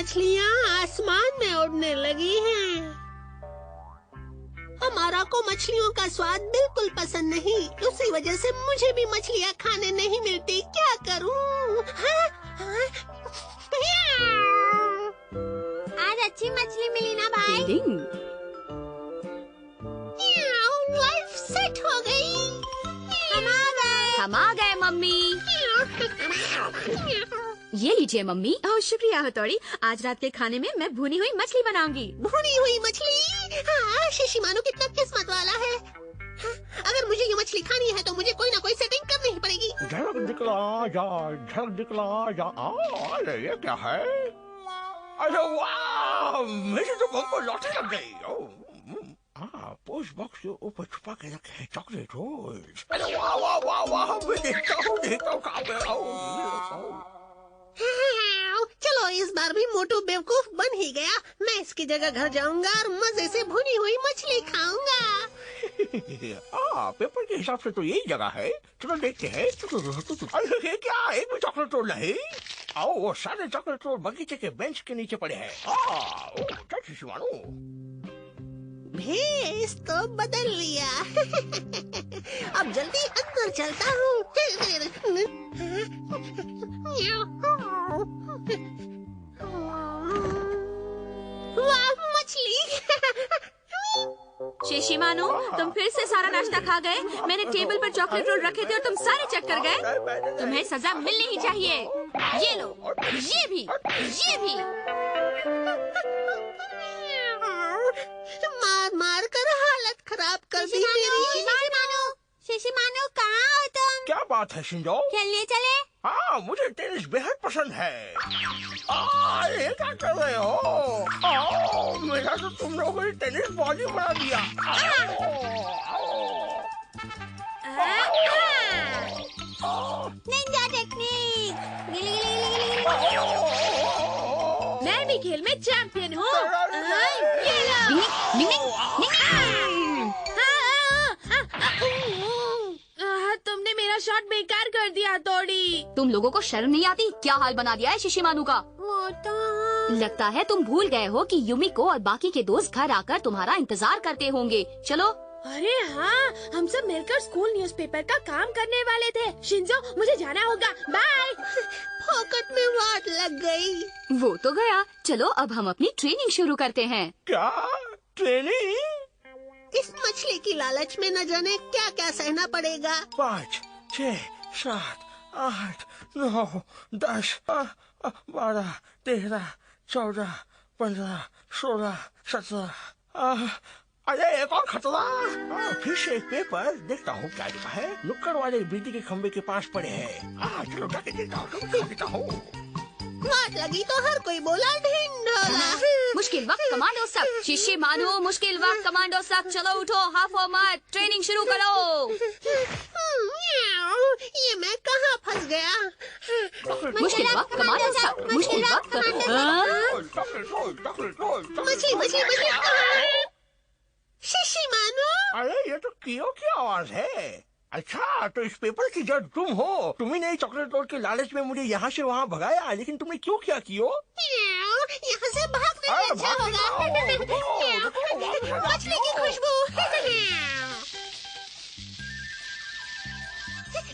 मछलियाँ आसमान में उड़ने लगी हैं। हमारा को मछलियों का स्वाद बिल्कुल पसंद नहीं, उसी वजह से मुझे भी मछलियाँ खाने नहीं मिलती। क्या करूँ? आज अच्छी मछली मिली ना भाई? लाइफ सेट हो गई। हम आ गए मम्मी। ये लीजिए मम्मी। ओह शुक्रिया हथौड़ी, आज रात के खाने में मैं भुनी हुई मछली बनाऊंगी। भुनी हुई मछली? हाँ, शिशिमानो कितना किस्मत वाला है। हाँ, अगर मुझे ये मछली खानी है तो मुझे कोई ना कोई सेटिंग करनी ही पड़ेगी। झलक दिखला जा। ये क्या है? अरे वाह, मेरी तो बम को लौटे लग गई। पोस्ट बॉक्स के ऊपर छुपा के रखे हैं चॉकलेट रोल्स। अरे वाह वाह वाह वाह, मैं देखता हूँ कहाँ पे चलो इस बार भी मोटू बेवकूफ बन ही गया। मैं इसकी जगह घर जाऊंगा और मजे से भुनी हुई मछली खाऊंगा। पेपर के हिसाब से तो यही जगह है। चलो देखते हैं। अरे क्या एक भी चॉकलेट रोल नहीं? आओ, वो सारे चॉकलेट रोल बगीचे के बेंच के नीचे पड़े हैं। भेस तो बदल लिया। अब जल्दी अंदर चलता हूँ। वाह मछली। शिशिमानो, तुम फिर से सारा नाश्ता खा गए। मैंने टेबल पर चॉकलेट रोल रखे थे और तुम सारे चट कर गए। तुम्हें सजा मिलनी ही चाहिए। ये लो, ये भी। मार मार कर हालत खराब कर दी मेरी। शिशिमानो कहाँ हो तुम? क्या बात है शिंजो? खेलने चले? हाँ, मुझे टेनिस बेहद पसंद है। ये क्या कर रहे हो? मेरा तो तुम लोगों ने टेनिस बॉल ही बना दिया। Ninja technique. मैं भी खेल में चैंपियन हूँ। तुमने मेरा शॉट बेकार कर दिया तोड़ी। तुम लोगों को शर्म नहीं आती? क्या हाल बना दिया है शिशिमानु का। वो तो लगता है तुम भूल गए हो कि युमिको और बाकी के दोस्त घर आकर तुम्हारा इंतजार करते होंगे। चलो। अरे हाँ, हम सब मिलकर स्कूल न्यूज़पेपर का काम करने वाले थे। शिंजो, मुझे जाना होगा। बाय। फोकट में वाट लग गई। वो तो गया। चलो अब हम अपनी ट्रेनिंग शुरू करते हैं। क्या ट्रेनिंग? इस मछली की लालच में न जाने क्या क्या सहना पड़ेगा। 5, 6, 7, 8, 9, 10, 12, 13, 14, 15, 16, 17। अरे एक और खतरा। फिर से एक पेपर देखता हूँ क्या लिखा है। नुक्कड़ वाले बिजली के खंबे के पास पड़े हैं। चलो जाके देखता हूँ। वाट लगी तो हर कोई बोला ढिंढोरा। मुश्किल वक्त कमांडो सब। शिशिमानु, मुश्किल वक्त कमांडो सब। चलो उठो, हाफ और मत, ट्रेनिंग शुरू करो। ये मैं कहाँ फंस गया? मुश्किल वक्त कमांडो सब। मुश्किल वक्त। मछली शिशिमानु। अरे ये तो कियो की आवाज है। अच्छा, तो इस पेपर की जड़ तुम हो। तुम्ही ने चॉकलेट रोल के लालच में मुझे यहाँ से वहाँ भगाया, लेकिन तुमने क्यों क्या कियो? यहाँ से भागने में अच्छा होगा। मछली की खुशबू।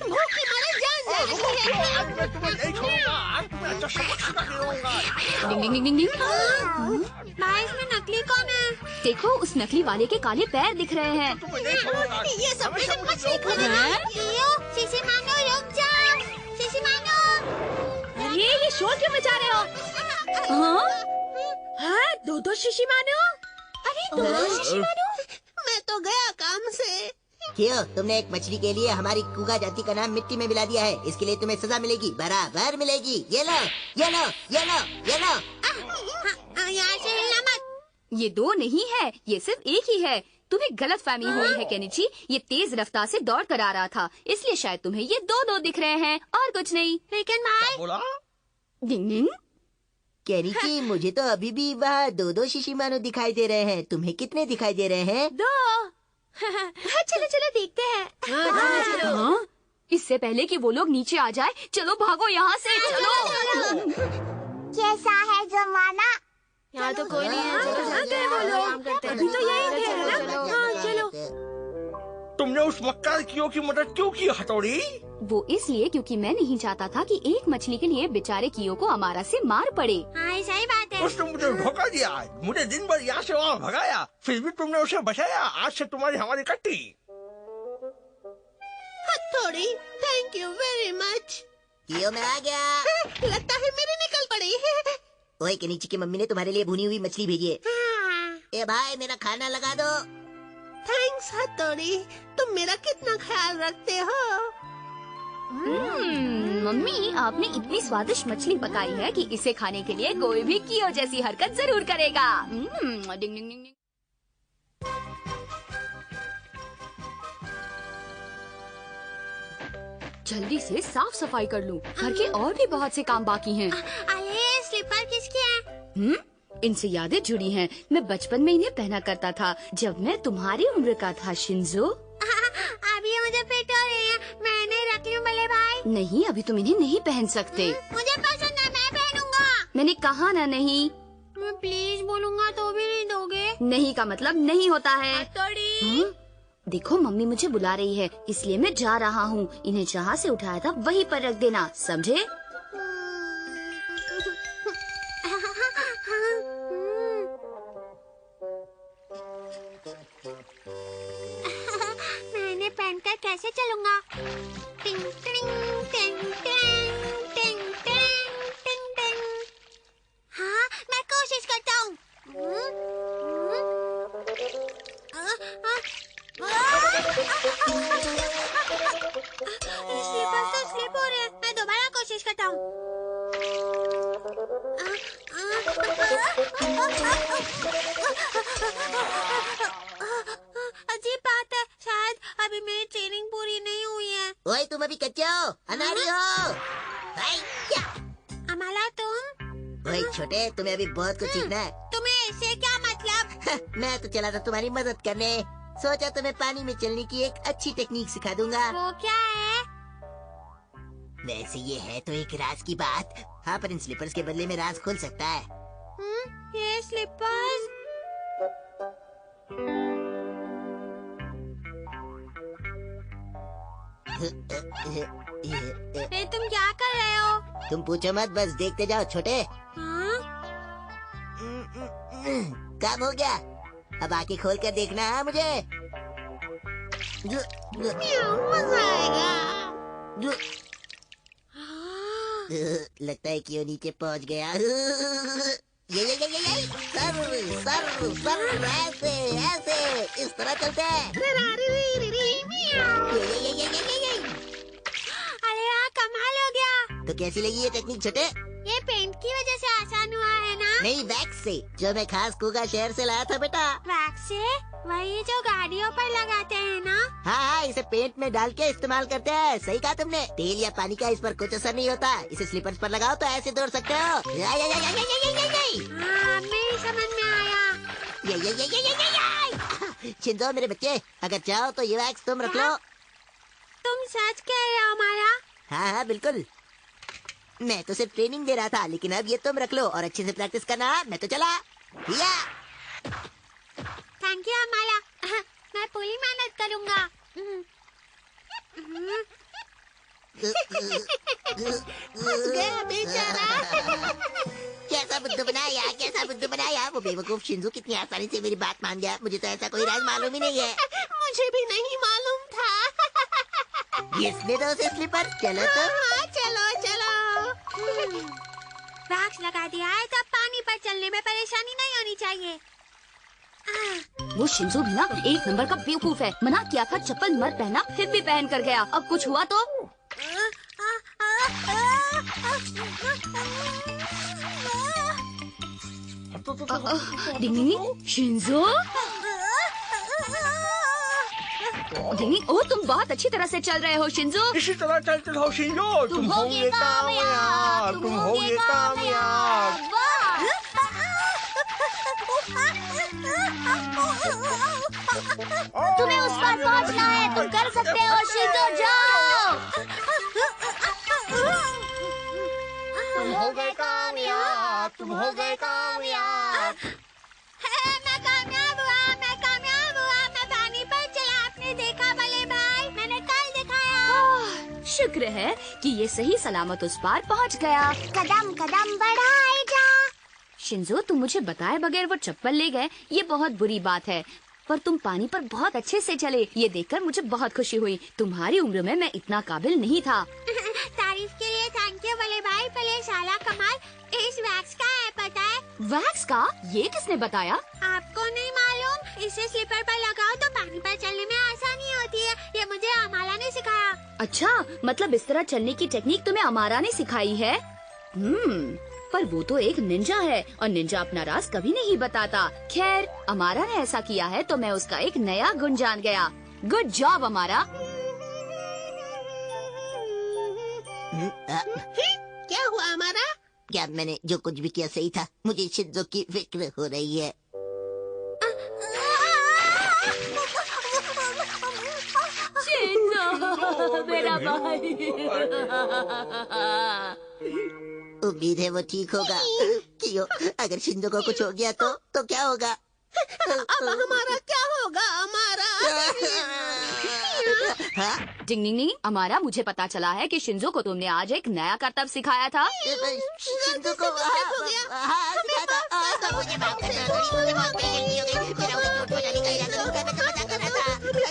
भूखी मारे जान जा रही है। आज मैं तुम्हें नहीं छोड़ूंगा। आज तुम्हें अच्छा सबक सिखा के रहूंगा। डिंग डिंग डिंग डिंग। भाई, इसमें नकली कौन है? देखो, उस नकली वाले के काले पैर दिख रहे हैं। ये सब मछली खाना। शिशिमानु रुक जाओ। शिशिमानु। अरे ये शोर क्यों मचा रहे हो? हाँ, दो शिशिमानु। अरे दो शिशिमानु। मैं तो गया काम से। क्यों? तुमने एक मछली के लिए हमारी कुगा जाति का नाम मिट्टी में मिला दिया है। इसके लिए तुम्हें सजा मिलेगी, बराबर मिलेगी। ये लो, ये लो, ये लो, ये लो। यहाँ से हिलना मत। ये दो नहीं है, ये सिर्फ एक ही है। तुम्हें गलत फहमी हुई है केनिची। ये तेज रफ्तार से दौड़ कर आ रहा था, इसलिए शायद तुम्हें ये दो दिख रहे हैं और कुछ नहीं। लेकिन भाई। बोला? डिंग डिंग। केनिची, मुझे तो अभी भी वहाँ दो शिशिमानु दिखाई दे रहे हैं। तुम्हें कितने दिखाई दे रहे हैं? 2। चलो चलो देखते हैं। हाँ, इससे पहले कि वो लोग नीचे आ जाए, चलो भागो यहाँ से। चलो। कैसा है जमाना? यहाँ तो कोई नहीं है। कहाँ गए वो लोग? अभी तो यही थे ना? हाँ चलो। तुमने उस मक्कार कीओ की मदद क्यों की हथौड़ी? वो इसलिए क्योंकि मैं नहीं चाहता था कि एक मछली के लिए बेचारे कीओ को अमारा से मार पड़े। हाँ सही बात है। उसने मुझे धोखा दिया, मुझे दिन भर यहाँ से वहाँ भगाया, फिर भी तुमने उसे बचाया। आज से तुम्हारी हमारी कट्टी। हथौड़ी, थैंक यू वेरी मच। कियो मैं आ गया। लगता है मेरे निकल पड़ी है। ओए केनिची की मम्मी ने तुम्हारे लिए भुनी हुई मछली भेजी है। ए भाई मेरा खाना लगा दो। थैंक्स हथौड़ी, तुम मेरा कितना ख्याल रखते हो। मम्मी आपने इतनी स्वादिष्ट मछली पकाई है कि इसे खाने के लिए कोई भी कीओ जैसी हरकत जरूर करेगा। डिंग डिंग डिंग डिंग। जल्दी से साफ सफाई कर लूं। घर के और भी बहुत से काम बाकी हैं। अरे स्लीपर किसके हैं? इनसे यादें जुड़ी हैं। मैं बचपन में इन्हें पहना करता था जब मैं तुम्हारी उम्र का था शिंजो। अभी मुझे फिट हो रही है, मैं इन्हें रख लूं बल्ले भाई? नहीं, अभी तुम इन्हें नहीं पहन सकते। मुझे पसंद है, मैं पहनूंगा। मैंने कहा ना नहीं। मैं प्लीज बोलूंगा तो भी नहीं दोगे? नहीं का मतलब नहीं होता है। हथौड़ी। देखो मम्मी मुझे बुला रही है, इसलिए मैं जा रहा हूँ। इन्हें जहाँ से उठाया था वहीं पर रख देना, समझे? मैं इन्हें पहनकर कैसे चलूंगा? टिंग टिंग टिंग टिंग टिंग टिंग टिंग टिंग। हाँ मैं कोशिश करता हूँ। स्लीपर तो स्लिप हो रहे हैं। मैं दोबारा कोशिश करता हूँ। अजीब बात है, शायद अभी मेरी ट्रेनिंग पूरी नहीं हुई है। ओए तुम अभी कच्चे हो, अनाड़ी हो। क्या? अमाला तुम? ओए छोटे, तुम्हें अभी बहुत कुछ सीखना है। तुम्हें इससे क्या मतलब? मैं तो चला था तुम्हारी मदद करने। सोचा तुम्हें पानी में चलने की एक अच्छी टेक्निक सिखा दूंगा। वो क्या है? वैसे ये है तो एक राज की बात। हाँ, पर इन स्लीपर्स के बदले में राज खुल सकता है। ये स्लीपर्स? ये तुम क्या कर रहे हो? तुम पूछो मत, बस देखते जाओ छोटे। हाँ? काम हो गया, अब आके खोल कर देखना है मुझे। मजा आएगा। लगता है कि वो नीचे पहुंच गया। ये सर ऐसे ऐसे इस तरह चलते हैं। अरे यार कमाल हो गया। तो कैसी लगी ये टेक्निक छोटे? ये पेंट की वजह से आसान हुआ है ना? नहीं, वैक्स से, जो मैं खास कुगा शहर से लाया था बेटा। वैक्स से? वही जो गाड़ियों पर लगाते हैं ना? हाँ, इसे पेंट में डाल के इस्तेमाल करते हैं। सही कहा तुमने। तेल या पानी का इस पर कुछ असर नहीं होता। इसे स्लीपर्स पर लगाओ तो ऐसे दौड़ सकते हो। हाँ, मेरी समझ में आया। शिंजो मेरे बच्चे, अगर चाहो तो ये वैक्स तुम रख लो। तुम सच कह रहे हो माया? हाँ हाँ बिल्कुल। मैं तो सिर्फ ट्रेनिंग दे रहा था, लेकिन अब ये तुम रख लो और अच्छे से प्रैक्टिस करना। मैं तो चला। Thank you अमाला। मैं पूरी मेहनत करूँगा। फंस गया बेचारा। कैसा बुद्धू बनाया, कैसा बुद्धू बनाया। वो बेवकूफ शिंजो कितनी आसानी से मेरी बात मान गया। मुझे तो ऐसा कोई राज मालूम ही नहीं है। मुझे भी नहीं मालूम था। इसने तो उसे स्लीपर। चलो तो। हाँ, चलो चलो। वैक्स लगा दिया है तो पानी पर चलने में परेशानी नहीं होनी चाहिए। वो शिंजो भी ना एक नंबर का बेवकूफ है। मना किया था चप्पल मत पहना, फिर भी पहन कर गया। अब कुछ हुआ तो? डिंगी शिंजो, डिंगी, ओ तुम बहुत अच्छी तरह से चल रहे हो शिंजो। इसी तरह चलते रहो शिंजो, तुम होगे कामयाब, तुम होगे कामयाब। तुम्हें उस पर पहुंचना है, तुम कर सकते हो शिंजो, जाओ। तुम हो गए कामयाब, तुम हो गए कामयाब। मैं कामयाब हुआ, मैं पानी पर चला, आपने देखा बड़े भाई, मैंने कल दिखाया। शुक्र है कि ये सही सलामत उस पार पहुंच गया। कदम कदम बढ़ाए जा। शिंजो, तुम मुझे बताए बगैर वो चप्पल ले गए, ये बहुत बुरी बात है। पर तुम पानी पर बहुत अच्छे से चले, ये देखकर मुझे बहुत खुशी हुई। तुम्हारी उम्र में मैं इतना काबिल नहीं था। तारीफ के लिए थैंक यू बड़े भाई, भले साला कमाल। इस वैक्स का है पता है? वैक्स का? ये किसने बताया? आपको नहीं मालूम? इसे स्लीपर पर लगाओ तो पानी पर चलने में आसानी होती है। ये मुझे अमाला ने सिखाया। अच्छा, मतलब इस तरह चलने की टेक्निक तुम्हें अमारा ने सिखाई है? पर वो तो एक निंजा है और निंजा अपना राज कभी नहीं बताता। खैर, अमारा ने ऐसा किया है तो मैं उसका एक नया गुण जान गया। गुड जॉब अमारा। क्या हुआ हमारा? क्या मैंने जो कुछ भी किया सही था? मुझे शिंजो की फिक्र हो रही है। शिंजो, मेरा भाई। उम्मीद है वो ठीक होगा। क्यों? अगर शिंजो को कुछ हो गया तो क्या होगा? अब हमारा क्या होगा हमारा? हाँ? डिंग डिंग डिंग, अमारा, मुझे पता चला है कि शिंजो को तुमने आज एक नया करतब सिखाया था। शिंजो को सिखाया था। मुझे माफ करना, मुझे बहुत बड़ी गलती हो गई। मेरा उसे चोट पहुंचाने का इरादा नहीं था, मैं तो मजाक कर रहा था।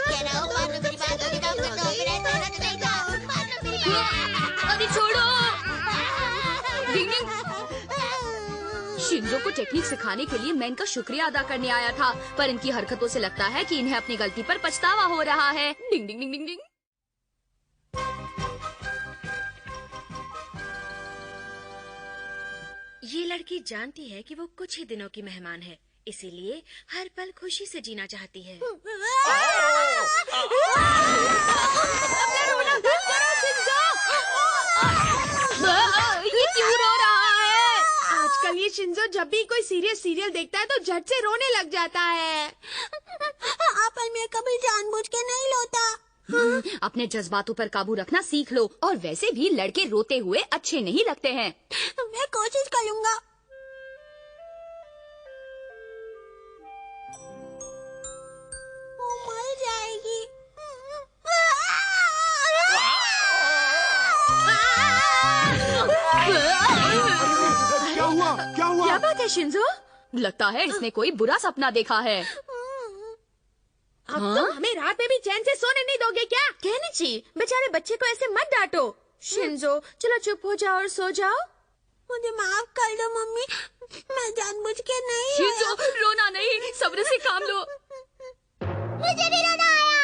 कह रहा हूँ, मान लो मेरी बात, मुझे माफ कर दो, मेरा ऐसा इरादा नहीं था। मान लो मेरी बात। अरे छोड़ो। डिंग डिंग, शिंजो को टेक्निक सिखाने के लिए मैं इनका शुक्रिया अदा करने आया था, पर इनकी हरकतों से लगता है कि इन्हें अपनी गलती पर पछतावा हो रहा है। डिंग डिंग डिंग डिंग डिंग। ये लड़की जानती है कि वो कुछ ही दिनों की मेहमान है, इसीलिए हर पल खुशी से जीना चाहती है। ये क्यों रो रहा है? आजकल ये शिंजो जब भी कोई सीरियस सीरियल देखता है तो झट से रोने लग जाता है। आपल में कभी जानबूझ के नहीं रोता। अपने जज्बातों पर काबू रखना सीख लो। और वैसे भी लड़के रोते हुए अच्छे नहीं लगते हैं। मैं कोशिश करूँगा। वो मर जाएगी। क्या हुआ? क्या हुआ? क्या बात है शिंजो? लगता है इसने कोई बुरा सपना देखा है। अब तुम हमें रात में भी चैन से सोने नहीं दोगे क्या? केनिची, बेचारे बच्चे को ऐसे मत डांटो। शिंजो, चलो चुप हो जाओ और सो जाओ। मुझे माफ कर दो मम्मी, मैं जानबूझ के नहीं। शिंजो, रोना नहीं, सब्र से काम लो। मुझे भी रोना आया।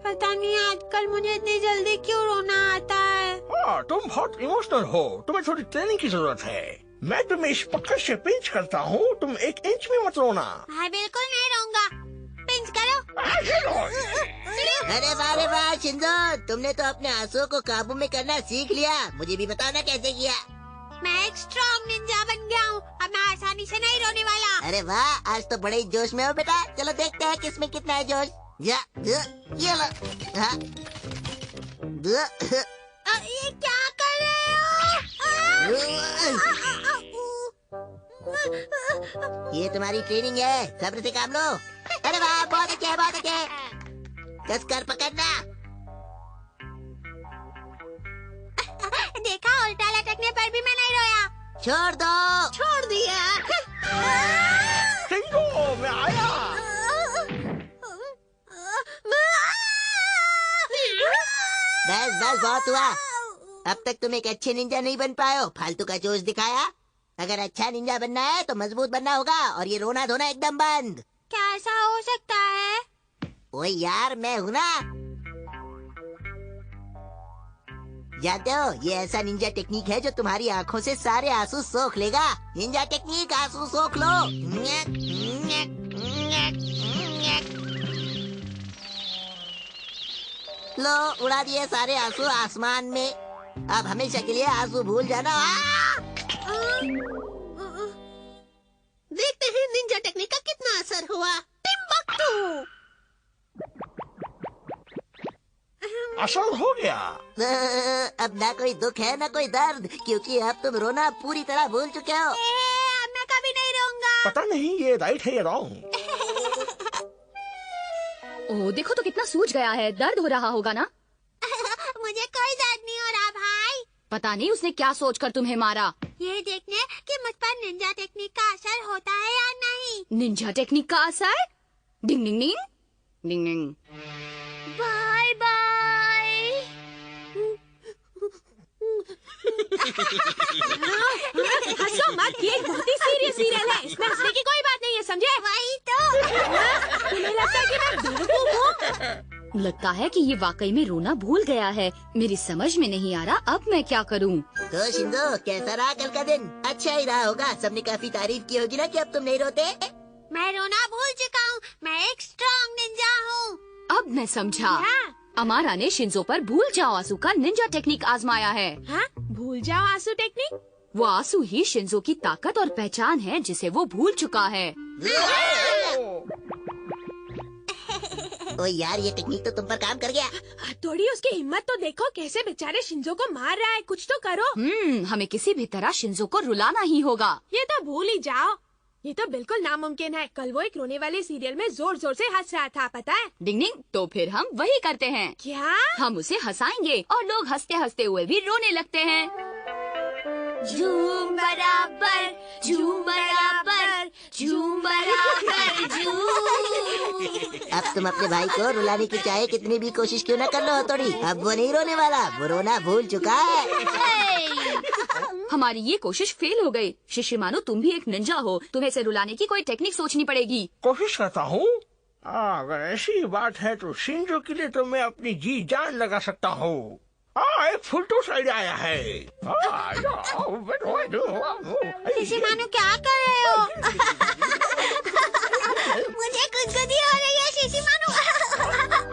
पता नहीं आजकल मुझे इतनी जल्दी क्यों रोना आता है। हाँ, तुम बहुत इमोशनल हो, तुम्हें थोड़ी ट्रेनिंग की जरूरत है। मैं तुम्हें इस पत्थर से पिंच करता हूँ, तुम 1 इंच भी मत रोना। मैं बिल्कुल नहीं रोऊंगा। पिंच करो। अरे वाह शिंजो, तुमने तो अपने आंसुओं को काबू में करना सीख लिया। मुझे भी बताओ ना कैसे किया। मैं एक स्ट्रॉन्ग निंजा बन गया हूँ, अब मैं आसानी से नहीं रोने वाला। अरे वाह, आज तो बड़े ही जोश में हो बेटा। चलो देखते हैं किसमें कितना है जोश। ये लो। हाँ। ये क्या कर रहे हो? ये तुम्हारी ट्रेनिंग है, सब्र से काम लो। अरे वाह, बहुत अच्छे, बहुत अच्छे। कस कर पकड़ना। देखा, उल्टा लटकने पर भी मैं नहीं रोया। छोड़ दो। छोड़ दिया। शिंजो, मैं आया। बस बहुत हुआ। अब तक तुम एक अच्छे निंजा नहीं बन पाए हो, फालतू का जोश दिखाया। अगर अच्छा निंजा बनना है तो मजबूत बनना होगा, और ये रोना धोना एकदम बंद। क्या ऐसा हो सकता है? ओए यार, मैं हूँ ना। जानते हो, ये ऐसा निंजा टेक्निक है जो तुम्हारी आंखों से सारे आंसू सोख लेगा। निंजा टेक्निक, आंसू सोख लो। लो, उड़ा दिए सारे आंसू आसमान में। अब हमेशा के लिए आंसू भूल जाना। देखते हैं निंजा टेक्निक का कितना असर हुआ। टिम्बक्टू। असर हो गया। अब ना कोई दुख है ना कोई दर्द, क्योंकि अब तुम रोना पूरी तरह भूल चुके हो। अब मैं कभी नहीं रहूंगा। पता नहीं ये राइट है या रॉन्ग। ओह देखो तो कितना सूज गया है, दर्द हो रहा होगा ना? मुझे कोई दर्द नहीं हो रहा भाई। पता नहीं उसने क्या सोचकर तुम्हें मारा। ये देखने कि मुझ पर निंजा टेक्निक का असर होता है या नहीं। निंजा टेक्निक का असर? Ding ding ding ding ding. Bye bye. हंसो मत, ये एक बहुत ही सीरियस सीरियल है, इसमें हंसने की कोई बात नहीं है, समझे? वही तो। तुम्हें लगता है कि मैं बेवकूफ हूँ? लगता है कि ये वाकई में रोना भूल गया है। मेरी समझ में नहीं आ रहा अब मैं क्या करूं। तो शिंदो, कैसा रहा कल का दिन? अच्छा ही रहा होगा, सबने काफी तारीफ की होगी ना कि अब तुम नहीं रोते। मैं रोना भूल चुका हूँ, मैं एक स्ट्रॉन्ग निंजा हूँ। अब मैं समझा। हाँ। अमारा ने शिंजो पर भूल जाओ आंसू का निंजा टेक्निक आजमाया है। हाँ? भूल जाओ आंसू टेक्निक? वो आंसू ही शिंजो की ताकत और पहचान है जिसे वो भूल चुका है। ओ यार, ये टेक्निक तो तुम पर काम कर गया। थोड़ी उसकी हिम्मत तो देखो, कैसे बेचारे शिंजो को मार रहा है, कुछ तो करो। हमें किसी भी तरह शिंजो को रुलाना ही होगा। ये तो भूल ही जाओ, ये तो बिल्कुल नामुमकिन है। कल वो एक रोने वाले सीरियल में जोर जोर से हंस रहा था, पता है? डिंग डिंग, तो फिर हम वही करते हैं। क्या? हम उसे हंसाएंगे और लोग हंसते हंसते हुए भी रोने लगते हैं। झूम बराबर, झूम बराबर, झूम बराबर, झूम। अब तुम अपने भाई को रुलाने की चाहे कितनी भी कोशिश क्यों न कर लो हथौड़ी, अब वो नहीं रोने वाला, वो रोना भूल चुका है। हमारी ये कोशिश फेल हो गई। शिशिमानु, तुम भी एक निंजा हो, तुम्हें इसे रुलाने की कोई टेक्निक सोचनी पड़ेगी। कोशिश करता हूँ। अगर ऐसी बात है तो शिंजो के लिए तो मैं अपनी जी जान लगा सकता हूँ। एक फुलटूस आइडिया आया है। शिशिमानु क्या कर रहे हो? मुझे गुदगुदी हो रही है शिशिमानु।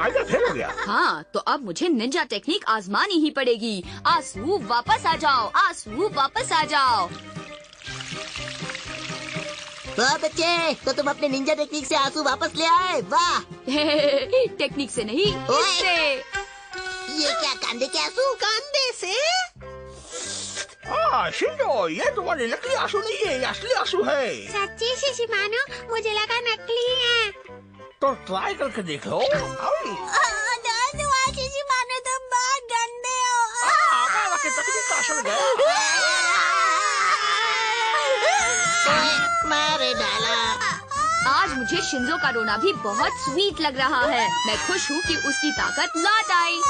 आइडिया फेल हो गया। हाँ, तो अब मुझे निंजा टेक्निक आजमानी ही पड़ेगी। आंसू वापस आ जाओ, आंसू वापस आ जाओ। वाह बच्चे, तो तुम अपने निंजा टेक्निक से आंसू वापस ले आए, वाह। टेक्निक से नहीं, इससे। ये क्या, कांधे के आंसू? कंधे से? शिंजो, ये तुम्हारे नकली आंसू नहीं है, ये असली आंसू है। सच्ची शिशिमानु, मुझे लगा नकली है। तो ट्राई करके देख लो। दर्द हुआ शिशिमानु, तुम बहुत गंदे हो। हमारा के तकलीफ का असर गया। मारे डाला। आज मुझे शिंजो का रोना भी बहुत स्वीट लग रहा है। मैं खुश हूँ कि उसकी ताकत लौट आई।